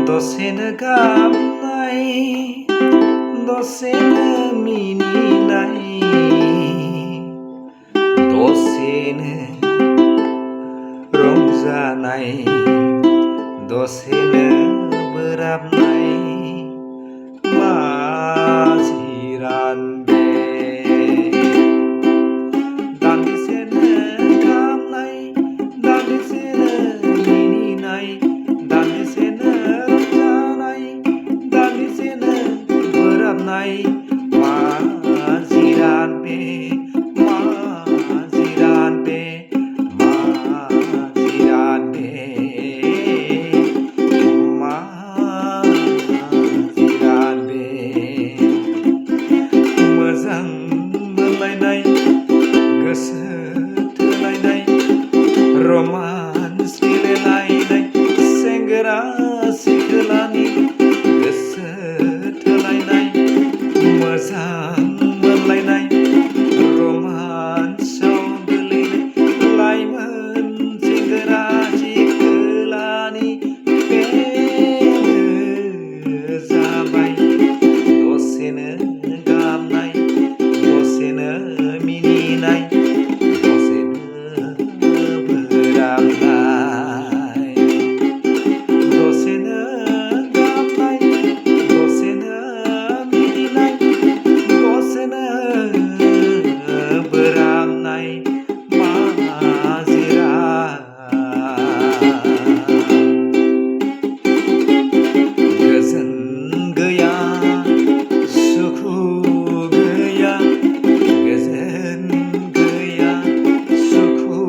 दसेनो गाबनाय दसेनो मिनिनाय दसेनो रंजानाय दसेनो बोराबनाय माझि रानबे दान्दिसेनो गाबनाय दान्दिसेनो मिनिनाय दान्दिसेनो रंजानाय दान्दिसेनो बोराबनाय माझि रानबे माझि रानबे माझि रानबे माझि रानबे मोजां मोनलायनाय गोसो थोलायनाय रमान्स गेलेलायनाय सेंग्रा सिख्लानि गोसो थोलायनाय मोजां मोनलायनाय रमान्सआव गोलैनाय लाइमोन सेंग्रा सिख्लानि बेनो जाबाय दसेनो गाबनाय दसेनो मिनिनाय दसेनो बोराबनाय दसेनो गाबनाय दसेनो मिनिनाय दसेनो बोराबनाय माझि गोजोन गैया सुखु गैया गोजोन गैया सुखु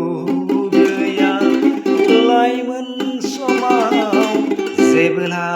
गैया लाइमोन समाव जेबोला